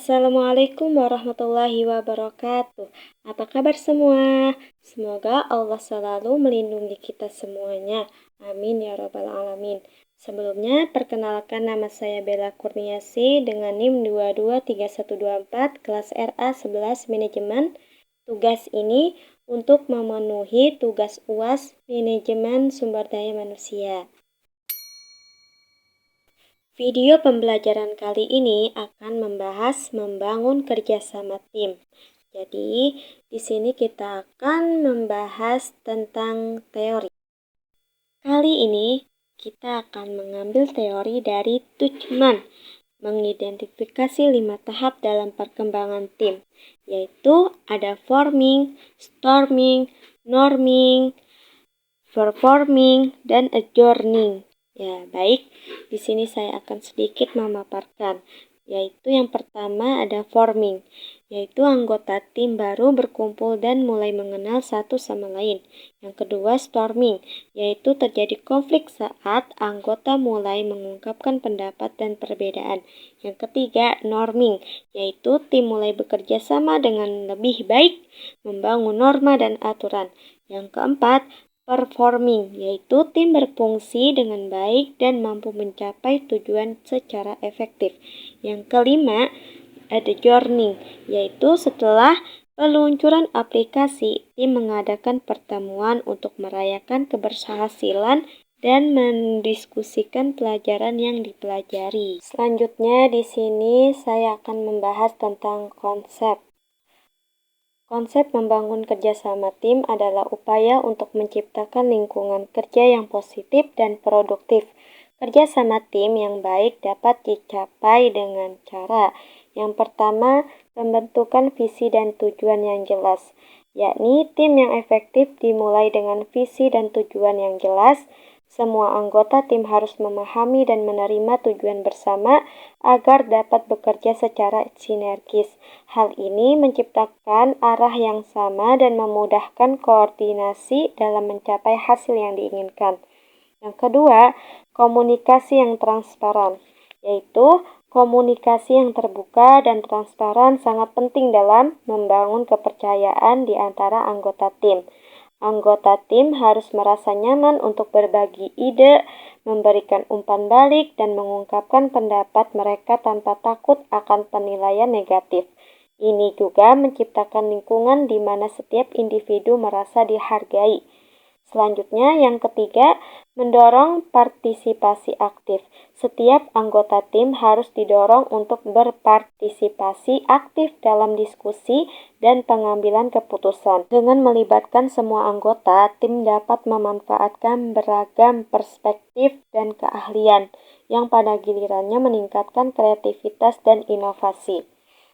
Assalamualaikum warahmatullahi wabarakatuh. Apa kabar semua? Semoga Allah selalu melindungi kita semuanya. Amin ya rabbal alamin. Sebelumnya, perkenalkan nama saya Bella Kurniasi dengan NIM 223124 kelas RA 11 Manajemen. Tugas ini untuk memenuhi tugas UAS Manajemen Sumber Daya Manusia. Video pembelajaran kali ini akan membahas membangun kerjasama tim. Jadi, di sini kita akan membahas tentang teori. Kali ini kita akan mengambil teori dari Tuchman, mengidentifikasi 5 tahap dalam perkembangan tim, yaitu ada forming, storming, norming, performing, dan adjourning. Ya, baik. Di sini saya akan sedikit memaparkan, yaitu yang pertama ada forming, yaitu anggota tim baru berkumpul dan mulai mengenal satu sama lain. Yang kedua storming, yaitu terjadi konflik saat anggota mulai mengungkapkan pendapat dan perbedaan. Yang ketiga norming, yaitu tim mulai bekerja sama dengan lebih baik, membangun norma dan aturan. Yang keempat performing, yaitu tim berfungsi dengan baik dan mampu mencapai tujuan secara efektif. Yang kelima, adjourning, yaitu setelah peluncuran aplikasi, tim mengadakan pertemuan untuk merayakan keberhasilan dan mendiskusikan pelajaran yang dipelajari. Selanjutnya di sini saya akan membahas tentang konsep. Konsep membangun kerjasama tim adalah upaya untuk menciptakan lingkungan kerja yang positif dan produktif. Kerjasama tim yang baik dapat dicapai dengan cara yang pertama, pembentukan visi dan tujuan yang jelas, yakni tim yang efektif dimulai dengan visi dan tujuan yang jelas. Semua anggota tim harus memahami dan menerima tujuan bersama agar dapat bekerja secara sinergis. Hal ini menciptakan arah yang sama dan memudahkan koordinasi dalam mencapai hasil yang diinginkan. Yang kedua, komunikasi yang transparan, yaitu komunikasi yang terbuka dan transparan sangat penting dalam membangun kepercayaan di antara anggota tim. Anggota tim harus merasa nyaman untuk berbagi ide, memberikan umpan balik, dan mengungkapkan pendapat mereka tanpa takut akan penilaian negatif. Ini juga menciptakan lingkungan di mana setiap individu merasa dihargai. Selanjutnya, yang ketiga, mendorong partisipasi aktif. Setiap anggota tim harus didorong untuk berpartisipasi aktif dalam diskusi dan pengambilan keputusan. Dengan melibatkan semua anggota, tim dapat memanfaatkan beragam perspektif dan keahlian yang pada gilirannya meningkatkan kreativitas dan inovasi.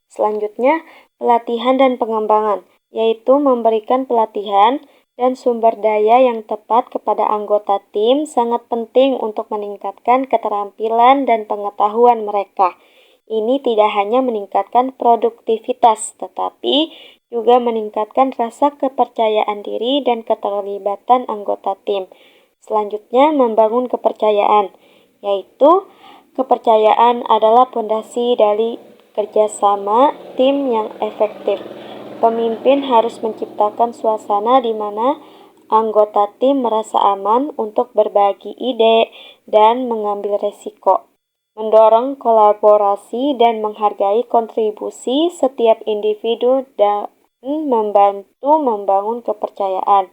Selanjutnya, pelatihan dan pengembangan, yaitu memberikan pelatihan dan sumber daya yang tepat kepada anggota tim sangat penting untuk meningkatkan keterampilan dan pengetahuan mereka. Ini tidak hanya meningkatkan produktivitas, tetapi juga meningkatkan rasa kepercayaan diri dan keterlibatan anggota tim. Selanjutnya, membangun kepercayaan, yaitu kepercayaan adalah fondasi dari kerjasama tim yang efektif. Pemimpin harus menciptakan suasana di mana anggota tim merasa aman untuk berbagi ide dan mengambil resiko, mendorong kolaborasi dan menghargai kontribusi setiap individu dan membantu membangun kepercayaan.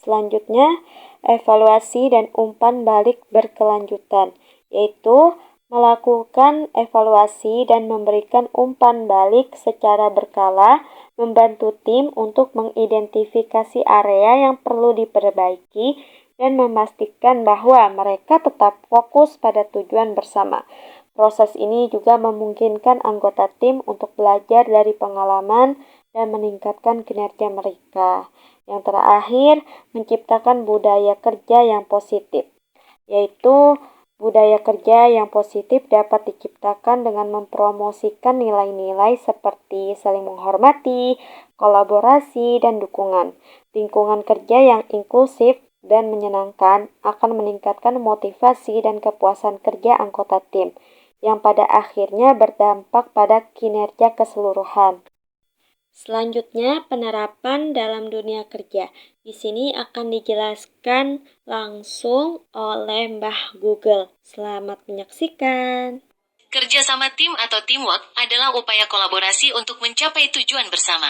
Selanjutnya, evaluasi dan umpan balik berkelanjutan, yaitu melakukan evaluasi dan memberikan umpan balik secara berkala, membantu tim untuk mengidentifikasi area yang perlu diperbaiki dan memastikan bahwa mereka tetap fokus pada tujuan bersama. Proses ini juga memungkinkan anggota tim untuk belajar dari pengalaman dan meningkatkan kinerja mereka. Yang terakhir, menciptakan budaya kerja yang positif, yaitu budaya kerja yang positif dapat diciptakan dengan mempromosikan nilai-nilai seperti saling menghormati, kolaborasi, dan dukungan. Lingkungan kerja yang inklusif dan menyenangkan akan meningkatkan motivasi dan kepuasan kerja anggota tim. yang pada akhirnya berdampak pada kinerja keseluruhan. Selanjutnya, penerapan dalam dunia kerja. Di sini akan dijelaskan langsung oleh Mbah Google. Selamat menyaksikan. Kerjasama tim atau teamwork adalah upaya kolaborasi untuk mencapai tujuan bersama.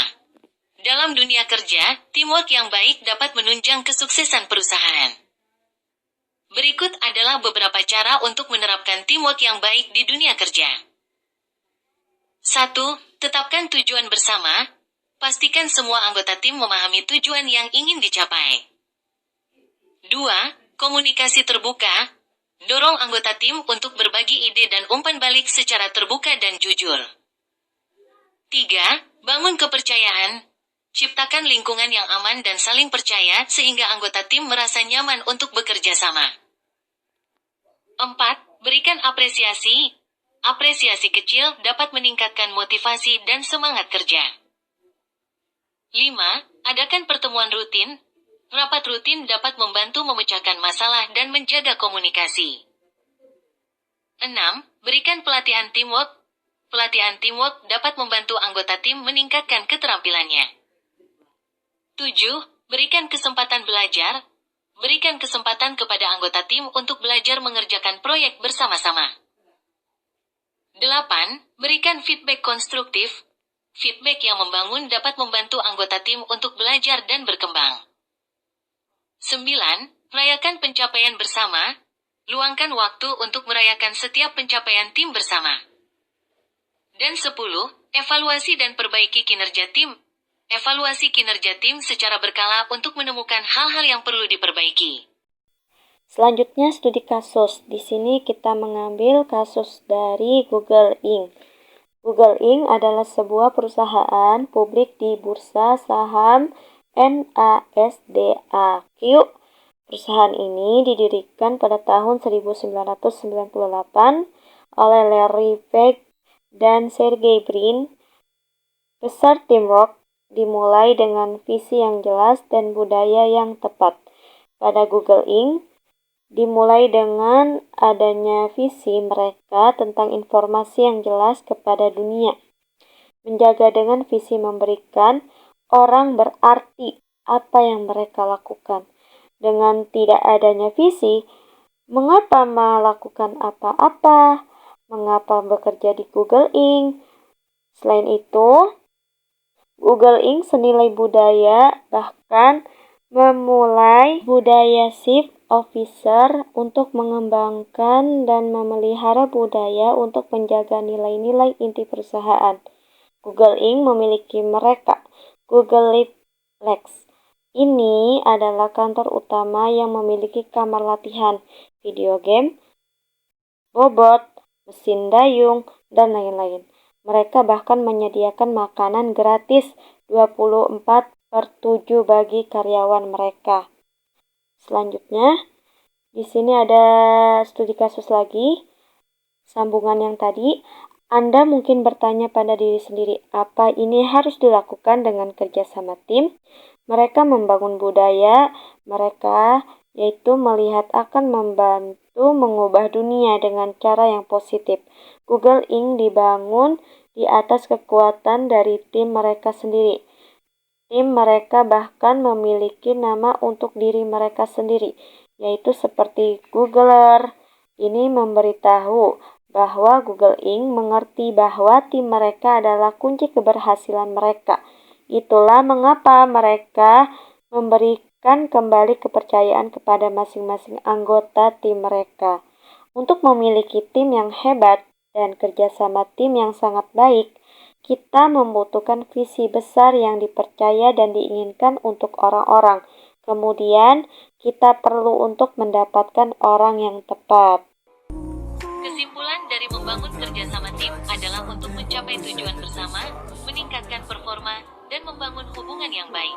Dalam dunia kerja, teamwork yang baik dapat menunjang kesuksesan perusahaan. Berikut adalah beberapa cara untuk menerapkan teamwork yang baik di dunia kerja. 1. Tetapkan tujuan bersama. Pastikan semua anggota tim memahami tujuan yang ingin dicapai. 2. Komunikasi terbuka. Dorong anggota tim untuk berbagi ide dan umpan balik secara terbuka dan jujur. 3. Bangun kepercayaan. Ciptakan lingkungan yang aman dan saling percaya sehingga anggota tim merasa nyaman untuk bekerja sama. 4. Berikan apresiasi. Apresiasi kecil dapat meningkatkan motivasi dan semangat kerja. 5. Adakan pertemuan rutin. Rapat rutin dapat membantu memecahkan masalah dan menjaga komunikasi. 6. Berikan pelatihan teamwork. Pelatihan teamwork dapat membantu anggota tim meningkatkan keterampilannya. 7. Berikan kesempatan belajar. Berikan kesempatan kepada anggota tim untuk belajar mengerjakan proyek bersama-sama. 8. Berikan feedback konstruktif. Feedback yang membangun dapat membantu anggota tim untuk belajar dan berkembang. 9. Rayakan pencapaian bersama. Luangkan waktu untuk merayakan setiap pencapaian tim bersama. Dan 10. Evaluasi dan perbaiki kinerja tim. Evaluasi kinerja tim secara berkala untuk menemukan hal-hal yang perlu diperbaiki. Selanjutnya studi kasus. Di sini kita mengambil kasus dari Google Inc. Google Inc. adalah sebuah perusahaan publik di Bursa Saham NASDAQ. Perusahaan ini didirikan pada tahun 1998 oleh Larry Page dan Sergey Brin. Besar teamwork dimulai dengan visi yang jelas dan budaya yang tepat. Pada Google Inc., dimulai dengan adanya visi mereka tentang informasi yang jelas kepada dunia. Menjaga dengan visi memberikan orang berarti apa yang mereka lakukan. Dengan tidak adanya visi, mengapa melakukan apa-apa? Mengapa bekerja di Google Inc.? Selain itu, Google Inc. senilai budaya bahkan memulai budaya Chief Officer untuk mengembangkan dan memelihara budaya untuk menjaga nilai-nilai inti perusahaan. Google Inc. memiliki mereka, Google Lex. Ini adalah kantor utama yang memiliki kamar latihan, video game, bobot, mesin dayung, dan lain-lain. Mereka bahkan menyediakan makanan gratis 24/7 bagi karyawan mereka. Selanjutnya, di sini ada studi kasus lagi. Sambungan yang tadi, Anda mungkin bertanya pada diri sendiri, apa ini harus dilakukan dengan kerjasama tim? Mereka membangun budaya mereka, yaitu melihat akan membantu mengubah dunia dengan cara yang positif. Google Inc. dibangun di atas kekuatan dari tim mereka sendiri. Tim mereka bahkan memiliki nama untuk diri mereka sendiri, yaitu seperti Googler. Ini memberitahu bahwa Google Inc. mengerti bahwa tim mereka adalah kunci keberhasilan mereka. Itulah mengapa mereka memberikan kembali kepercayaan kepada masing-masing anggota tim mereka. Untuk memiliki tim yang hebat dan kerjasama tim yang sangat baik, kita membutuhkan visi besar yang dipercaya dan diinginkan untuk orang-orang. Kemudian, kita perlu untuk mendapatkan orang yang tepat. Kesimpulan dari membangun kerjasama tim adalah untuk mencapai tujuan bersama, meningkatkan performa, dan membangun hubungan yang baik.